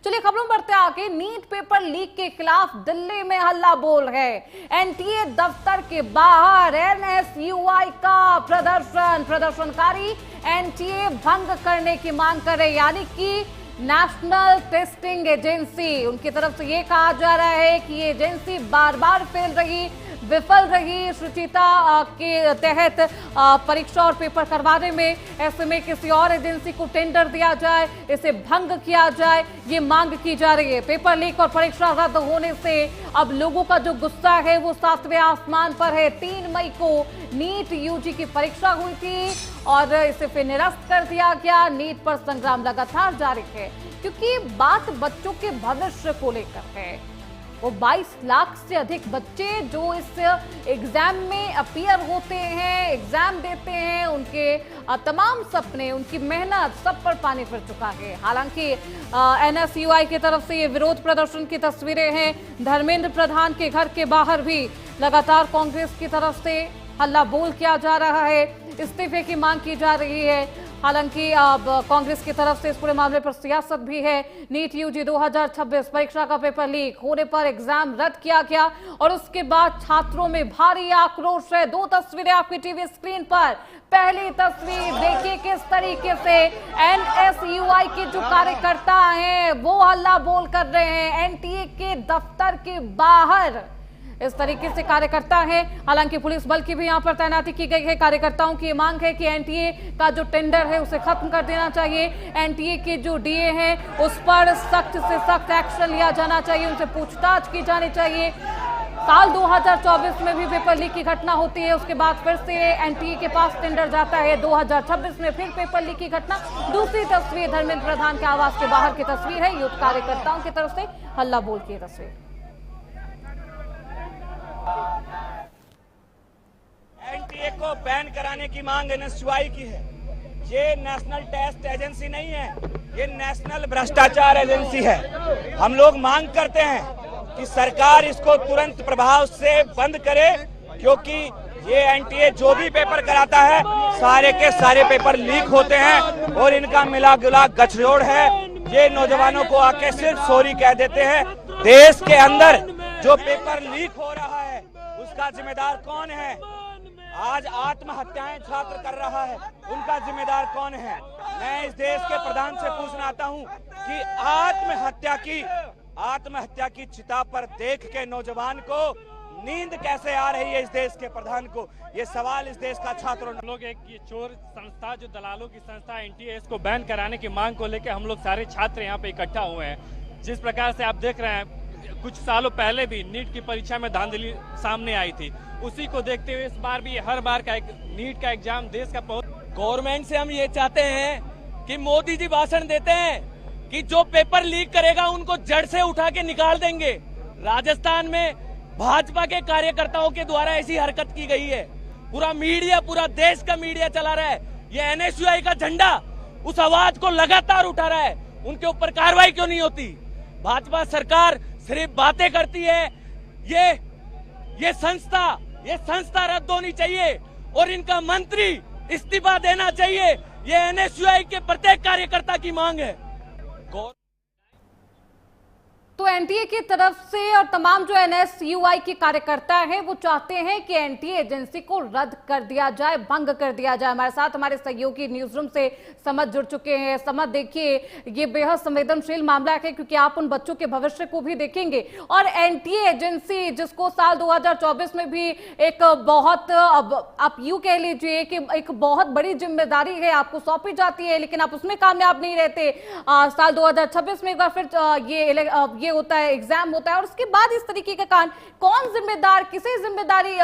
चलिए खबरों बढ़ते आगे। नीट पेपर लीक के खिलाफ दिल्ली में हल्ला बोल है। एनटीए दफ्तर के बाहर एनएसयूआई का प्रदर्शनकारी एनटीए भंग करने की मांग कर रहे, यानी कि नेशनल टेस्टिंग एजेंसी, उनकी तरफ से ये कहा जा रहा है कि ये एजेंसी बार बार विफल रही शुचिता के तहत परीक्षा और पेपर करवाने में। ऐसे में किसी और एजेंसी को टेंडर दिया जाए, इसे भंग किया जाए, ये मांग की जा रही है। पेपर लीक और परीक्षा रद्द होने से अब लोगों का जो गुस्सा है वो 7वें आसमान पर है। 3 मई को नीट यूजी की परीक्षा हुई थी और इसे फिर निरस्त कर दिया गया। नीट पर संग्राम लगातार जारी है, क्योंकि बात बच्चों के भविष्य को लेकर है। वो 22 लाख से अधिक बच्चे जो इस एग्जाम में अपीयर होते हैं, एग्जाम देते हैं, उनके तमाम सपने, उनकी मेहनत सब पर पानी फिर चुका है। हालांकि एनएसयूआई की तरफ से ये विरोध प्रदर्शन की तस्वीरें हैं। धर्मेंद्र प्रधान के घर के बाहर भी लगातार कांग्रेस की तरफ से हल्ला बोल किया जा रहा है, इस्तीफे की मांग की जा रही है। हालांकि अब कांग्रेस की तरफ से इस पूरे मामले पर सियासत भी है। नीट यूजी 2026 परीक्षा का पेपर लीक होने पर एग्जाम रद्द किया गया और उसके बाद छात्रों में भारी आक्रोश है। 2 तस्वीरें आपकी टीवी स्क्रीन पर। पहली तस्वीर देखिए किस तरीके से एनएसयूआई के जो कार्यकर्ता हैं वो हल्ला बोल कर रहे हैं। एनटीए के दफ्तर के बाहर इस तरीके से कार्यकर्ता है। हालांकि पुलिस बल की भी यहां पर तैनाती की गई है। कार्यकर्ताओं की मांग है कि एनटीए का जो टेंडर है उसे खत्म कर देना चाहिए। एनटीए के जो डीए हैं उस पर सख्त से सख्त एक्शन लिया जाना चाहिए, उनसे पूछताछ की जानी चाहिए। साल 2024 में भी पेपर लीक की घटना होती है, उसके बाद फिर से एनटीए के पास टेंडर जाता है। 2026 में फिर पेपर लीक की घटना। दूसरी तस्वीर धर्मेंद्र प्रधान के आवास के बाहर की तस्वीर है। यूथ कार्यकर्ताओं की तरफ से हल्ला बोल की तस्वीर। एनटीए को बैन कराने की मांग एनएसयूआई की है। ये नेशनल टेस्ट एजेंसी नहीं है, ये नेशनल भ्रष्टाचार एजेंसी है। हम लोग मांग करते हैं कि सरकार इसको तुरंत प्रभाव से बंद करे, क्योंकि ये एनटीए जो भी पेपर कराता है सारे के सारे पेपर लीक होते हैं और इनका मिला जुला गठजोड़ है। ये नौजवानों को आके सिर्फ सॉरी कह देते हैं। देश के अंदर जो पेपर लीक हो रहा है उसका जिम्मेदार कौन है? आज आत्महत्याएं छात्र कर रहा है, उनका जिम्मेदार कौन है? मैं इस देश के प्रधान से पूछना चाहता हूं कि आत्महत्या की चिता पर देख के नौजवान को नींद कैसे आ रही है? इस देश के प्रधान को ये सवाल इस देश का छात्रों ने। लोग एक ये चोर संस्था, जो दलालों की संस्था एनटीए, इसको बैन कराने की मांग को लेकर हम लोग सारे छात्र यहाँ पे इकट्ठा हुए हैं। जिस प्रकार से आप देख रहे हैं, कुछ सालों पहले भी नीट की परीक्षा में धांधली सामने आई थी, उसी को देखते हुए इस बार भी हर बार का नीट का एग्जाम देश का गवर्नमेंट से हम ये चाहते हैं कि मोदी जी भाषण देते हैं कि जो पेपर लीक करेगा उनको जड़ से उठा के निकाल देंगे। राजस्थान में भाजपा के कार्यकर्ताओं के द्वारा ऐसी हरकत की गई है। पूरा मीडिया, पूरा देश का मीडिया चला रहा है। ये एनएसयूआई का झंडा उस आवाज को लगातार उठा रहा है। उनके ऊपर कार्रवाई क्यों नहीं होती? भाजपा सरकार सिर्फ बातें करती है। ये संस्था रद्द होनी चाहिए और इनका मंत्री इस्तीफा देना चाहिए। ये एनएसयूआई के प्रत्येक कार्यकर्ता की मांग है। तो एनटीए की तरफ से और तमाम जो एनएसयूआई के कार्यकर्ता हैं वो चाहते हैं कि एनटीए एजेंसी को रद्द कर दिया जाए, भंग कर दिया जाए। हमारे साथ हमारे सहयोगी न्यूज रूम से समद जुड़ चुके हैं। समद, देखिए ये बेहद संवेदनशील मामला है, क्योंकि आप उन बच्चों के भविष्य को भी देखेंगे और एनटीए एजेंसी जिसको साल 2024 में भी एक बहुत, आप यूं कह लीजिए कि एक बहुत बड़ी जिम्मेदारी है आपको सौंपी जाती है, लेकिन आप उसमें कामयाब नहीं रहते। साल 2026 में एक बार फिर ये होता है, एग्जाम होता है और उसके बाद इस तरीके का कांड, कौन जिम्मेदार, किसे जिम्मेदारी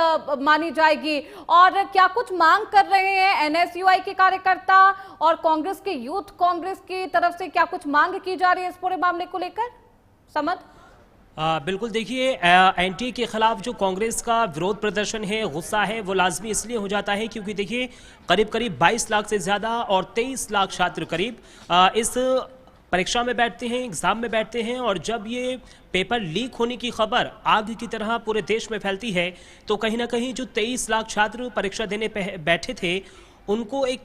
मानी जाएगी? और क्या कुछ मांग कर रहे हैं एनएसयूआई के कार्यकर्ता और कांग्रेस के यूथ कांग्रेस की तरफ से, क्या कुछ मांग की जा रही है इस पूरे मामले को लेकर? समद, बिल्कुल, देखिए एनटीए के खिलाफ जो कांग्रेस का विरोध प्रदर्शन है, गुस्सा है, वो लाजमी इसलिए हो जाता है क्योंकि देखिए करीब 22 लाख से ज़्यादा और 23 लाख छात्र करीब इस परीक्षा में बैठते हैं, एग्जाम में बैठते हैं और जब ये पेपर लीक होने की खबर आग की तरह पूरे देश में फैलती है तो कहीं ना कहीं जो 23 लाख छात्र परीक्षा देने बैठे थे उनको एक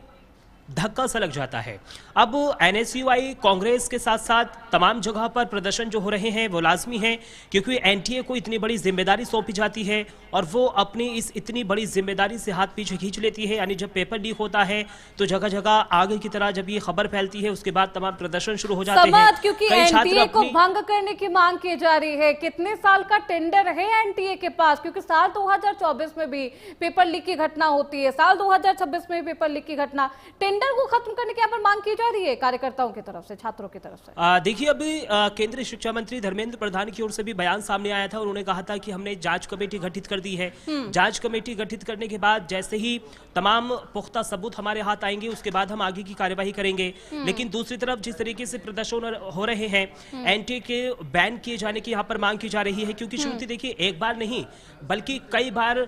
धक्का सा लग जाता है। अब एनएसयूआई कांग्रेस के साथ साथ तमाम जगह पर प्रदर्शन जो हो रहे हैं वो लाजमी है, क्योंकि एनटीए को इतनी बड़ी जिम्मेदारी सौंपी जाती है और वो अपनी इस इतनी बड़ी जिम्मेदारी से हाथ पीछे खींच लेती है। यानी जब पेपर लीक होता है तो जगह जगह आगे की तरह जब ये खबर फैलती है उसके बाद तमाम प्रदर्शन शुरू हो जाते हैं। क्योंकि कई छात्र एनटीए को अपनी भंग करने की मांग की जा रही है। कितने साल का टेंडर है एनटीए के पास? क्योंकि साल 2024 में भी पेपर लीक की घटना होती है, साल 2026 में भी पेपर लीक की घटना। टेंडर को खत्म करने की यहाँ पर मांग की जा रही है कार्यकर्ताओं की तरफ से, छात्रों की तरफ से। देखिए, अभी केंद्रीय शिक्षा मंत्री धर्मेंद्र प्रधान की ओर से भी बयान सामने आया था। उन्होंने कहा था कि हमने जांच कमेटी गठित कर दी है। जांच कमेटी गठित करने के बाद जैसे ही तमाम पुख्ता सबूत हमारे हाथ आएंगे उसके बाद हम आगे की कार्यवाही करेंगे। लेकिन दूसरी तरफ जिस तरीके से प्रदर्शन हो रहे हैं, एनटीए के बैन किए जाने की यहाँ पर मांग की जा रही है, क्योंकि श्रुति देखिए एक बार नहीं बल्कि कई बार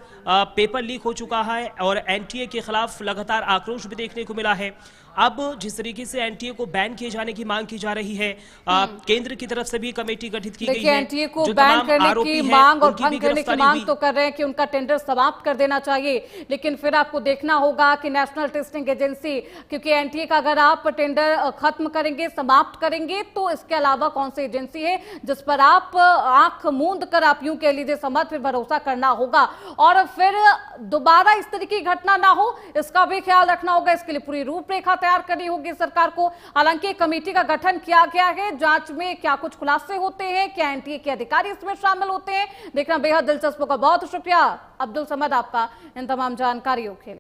पेपर लीक हो चुका है और एनटीए के खिलाफ लगातार आक्रोश भी देखने को मिला है। अब जिस तरीके से एनटीए को बैन किए जाने की मांग की जा रही है, केंद्र की तरफ से भी कमेटी गठित की गई है। एनटीए को बैन करने की मांग और भंग करने की मांग तो कर रहे हैं कि उनका टेंडर समाप्त कर देना चाहिए, लेकिन फिर आपको देखना होगा कि नेशनल टेस्टिंग एजेंसी, क्योंकि एनटीए का अगर आप टेंडर खत्म करेंगे, समाप्त करेंगे, तो इसके अलावा कौन सी एजेंसी है जिस पर आप आंख मूंद कर आप यूं कह लीजिए समझ फिर भरोसा करना होगा, और फिर दोबारा इस तरह की घटना ना हो इसका भी ख्याल रखना होगा। इसके लिए पूरी रूपरेखा तैयार करनी होगी सरकार को। हालांकि कमेटी का गठन किया गया है, जांच में क्या कुछ खुलासे होते हैं, क्या एनटीए के अधिकारी इसमें शामिल होते हैं, देखना बेहद दिलचस्प होगा। बहुत शुक्रिया अब्दुल समद आपका इन तमाम जानकारियों के लिए।